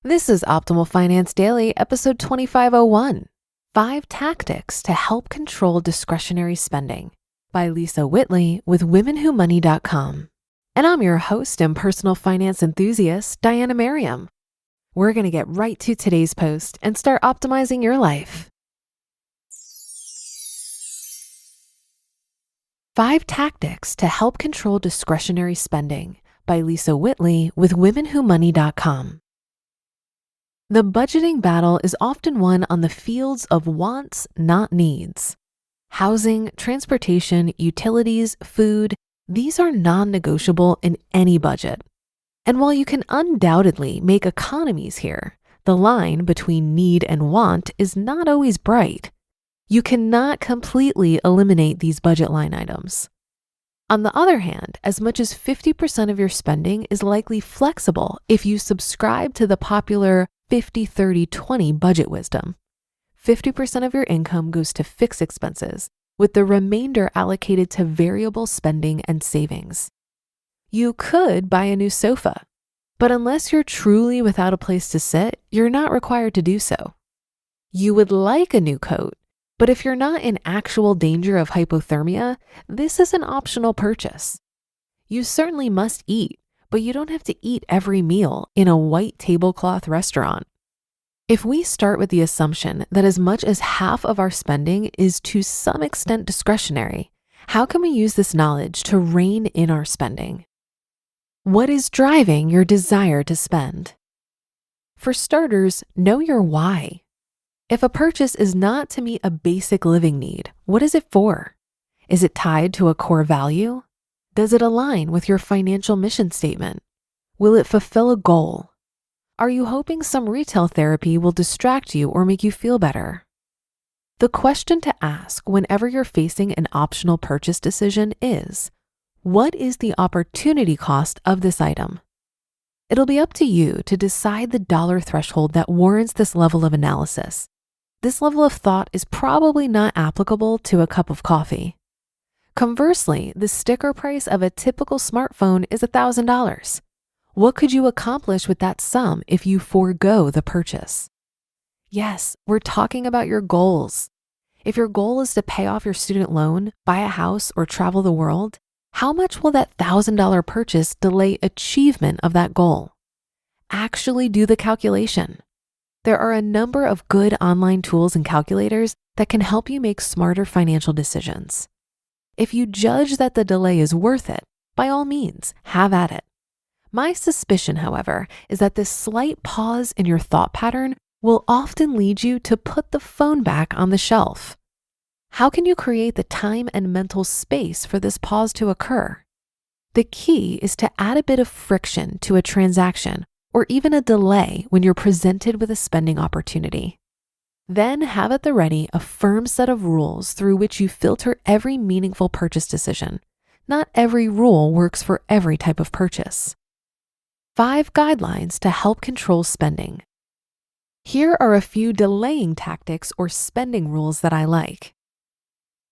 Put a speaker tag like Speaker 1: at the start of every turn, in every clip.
Speaker 1: This is Optimal Finance Daily, episode 2501, 5 Tactics to Help Control Discretionary Spending by Lisa Whitley with WomenWhoMoney.com. And I'm your host and personal finance enthusiast, Diana Merriam. We're going to get right to today's post and start optimizing your life. 5 Tactics to Help Control Discretionary Spending by Lisa Whitley with WomenWhoMoney.com. The budgeting battle is often won on the fields of wants, not needs. Housing, transportation, utilities, food, these are non-negotiable in any budget. And while you can undoubtedly make economies here, the line between need and want is not always bright. You cannot completely eliminate these budget line items. On the other hand, as much as 50% of your spending is likely flexible if you subscribe to the popular 50-30-20 budget wisdom. 50% of your income goes to fixed expenses, with the remainder allocated to variable spending and savings. You could buy a new sofa, but unless you're truly without a place to sit, you're not required to do so. You would like a new coat, but if you're not in actual danger of hypothermia, this is an optional purchase. You certainly must eat, but you don't have to eat every meal in a white tablecloth restaurant. If we start with the assumption that as much as half of our spending is to some extent discretionary, how can we use this knowledge to rein in our spending? What is driving your desire to spend? For starters, know your why. If a purchase is not to meet a basic living need, what is it for? Is it tied to a core value? Does it align with your financial mission statement? Will it fulfill a goal? Are you hoping some retail therapy will distract you or make you feel better? The question to ask whenever you're facing an optional purchase decision is, what is the opportunity cost of this item? It'll be up to you to decide the dollar threshold that warrants this level of analysis. This level of thought is probably not applicable to a cup of coffee. Conversely, the sticker price of a typical smartphone is $1,000. What could you accomplish with that sum if you forego the purchase? Yes, we're talking about your goals. If your goal is to pay off your student loan, buy a house, or travel the world, how much will that $1,000 purchase delay achievement of that goal? Actually do the calculation. There are a number of good online tools and calculators that can help you make smarter financial decisions. If you judge that the delay is worth it, by all means, have at it. My suspicion, however, is that this slight pause in your thought pattern will often lead you to put the phone back on the shelf. How can you create the time and mental space for this pause to occur? The key is to add a bit of friction to a transaction or even a delay when you're presented with a spending opportunity. Then have at the ready a firm set of rules through which you filter every meaningful purchase decision. Not every rule works for every type of purchase. 5 guidelines to help control spending. Here are a few delaying tactics or spending rules that I like.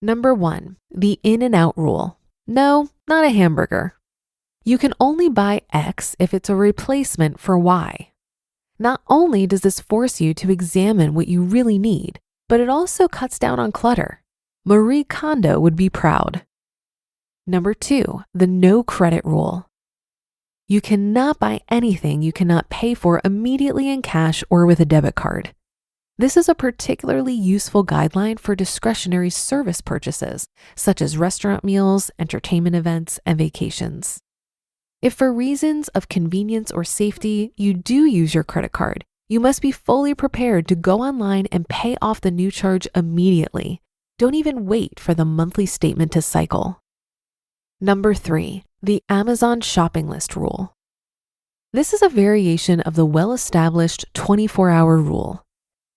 Speaker 1: Number 1, the in and out rule. No, not a hamburger. You can only buy X if it's a replacement for Y. Not only does this force you to examine what you really need, but it also cuts down on clutter. Marie Kondo would be proud. Number 2, the no credit rule. You cannot buy anything you cannot pay for immediately in cash or with a debit card. This is a particularly useful guideline for discretionary service purchases, such as restaurant meals, entertainment events, and vacations. If for reasons of convenience or safety, you do use your credit card, you must be fully prepared to go online and pay off the new charge immediately. Don't even wait for the monthly statement to cycle. Number 3, the Amazon shopping list rule. This is a variation of the well-established 24-hour rule.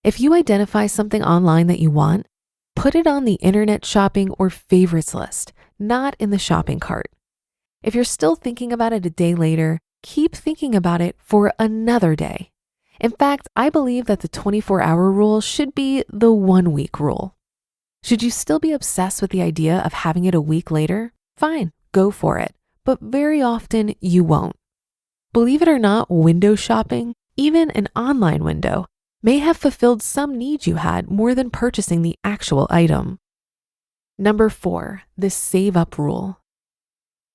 Speaker 1: If you identify something online that you want, put it on the internet shopping or favorites list, not in the shopping cart. If you're still thinking about it a day later, keep thinking about it for another day. In fact, I believe that the 24-hour rule should be the 1-week rule. Should you still be obsessed with the idea of having it a week later? Fine, go for it. But very often you won't. Believe it or not, window shopping even an online window, may have fulfilled some needs you had more than purchasing the actual item. Number 4, the save up rule.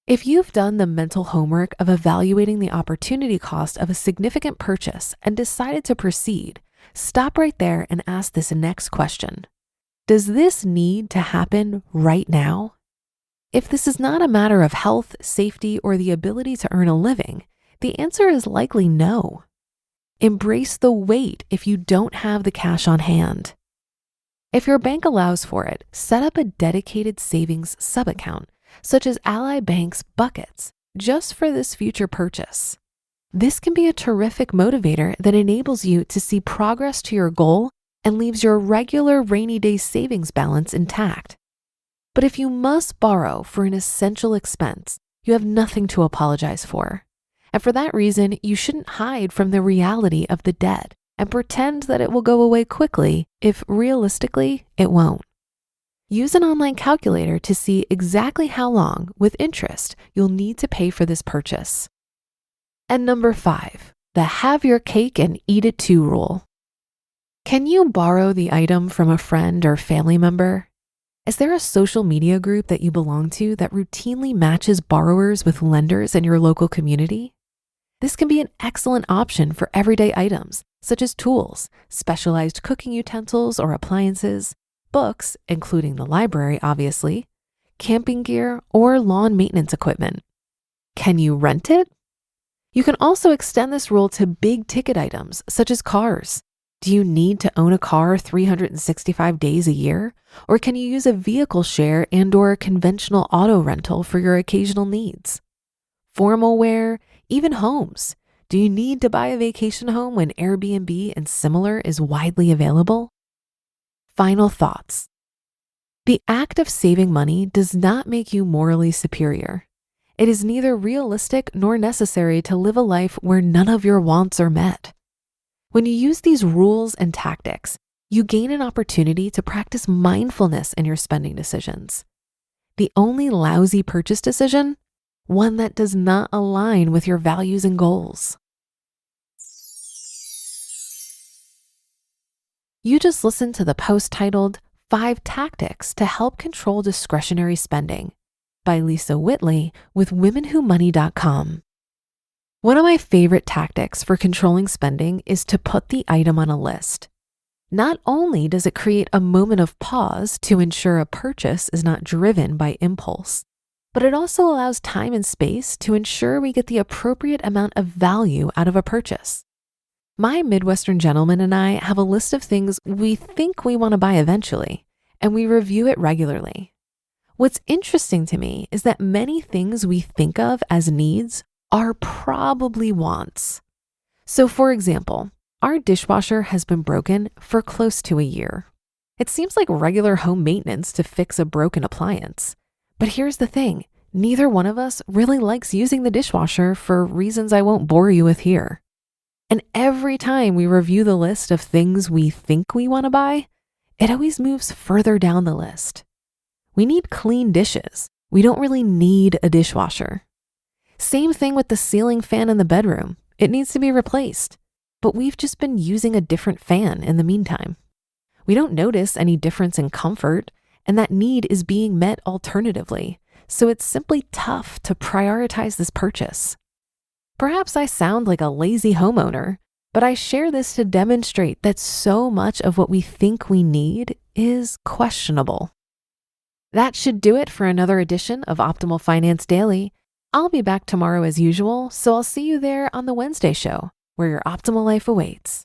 Speaker 1: If you've done the mental homework of evaluating the opportunity cost of a significant purchase and decided to proceed, stop right there and ask this next question. Does this need to happen right now? If this is not a matter of health, safety, or the ability to earn a living, the answer is likely no. Embrace the wait if you don't have the cash on hand. If your bank allows for it, set up a dedicated savings sub-account, such as Ally Bank's Buckets, just for this future purchase. This can be a terrific motivator that enables you to see progress to your goal and leaves your regular rainy day savings balance intact. But if you must borrow for an essential expense, you have nothing to apologize for. And for that reason, you shouldn't hide from the reality of the debt and pretend that it will go away quickly if realistically it won't. Use an online calculator to see exactly how long, with interest, you'll need to pay for this purchase. And number 5, the have your cake and eat it too rule. Can you borrow the item from a friend or family member? Is there a social media group that you belong to that routinely matches borrowers with lenders in your local community? This can be an excellent option for everyday items, such as tools, specialized cooking utensils or appliances, books, including the library, obviously, camping gear, or lawn maintenance equipment. Can you rent it? You can also extend this rule to big ticket items, such as cars. Do you need to own a car 365 days a year? Or can you use a vehicle share and/or conventional auto rental for your occasional needs? Formal wear, even homes. Do you need to buy a vacation home when Airbnb and similar is widely available? Final thoughts. The act of saving money does not make you morally superior. It is neither realistic nor necessary to live a life where none of your wants are met. When you use these rules and tactics, you gain an opportunity to practice mindfulness in your spending decisions. The only lousy purchase decision, one that does not align with your values and goals. You just listened to the post titled 5 Tactics to Help Control Discretionary Spending by Lisa Whitley with WomenWhoMoney.com. One of my favorite tactics for controlling spending is to put the item on a list. Not only does it create a moment of pause to ensure a purchase is not driven by impulse, but it also allows time and space to ensure we get the appropriate amount of value out of a purchase. My Midwestern gentleman and I have a list of things we think we want to buy eventually, and we review it regularly. What's interesting to me is that many things we think of as needs are probably wants. So for example, our dishwasher has been broken for close to a year. It seems like regular home maintenance to fix a broken appliance. But here's the thing, neither one of us really likes using the dishwasher for reasons I won't bore you with here. And every time we review the list of things we think we want to buy, it always moves further down the list. We need clean dishes. We don't really need a dishwasher. Same thing with the ceiling fan in the bedroom. It needs to be replaced, but we've just been using a different fan in the meantime. We don't notice any difference in comfort, and that need is being met alternatively, so it's simply tough to prioritize this purchase. Perhaps I sound like a lazy homeowner, but I share this to demonstrate that so much of what we think we need is questionable. That should do it for another edition of Optimal Finance Daily. I'll be back tomorrow as usual, so I'll see you there on the Wednesday show, where your optimal life awaits.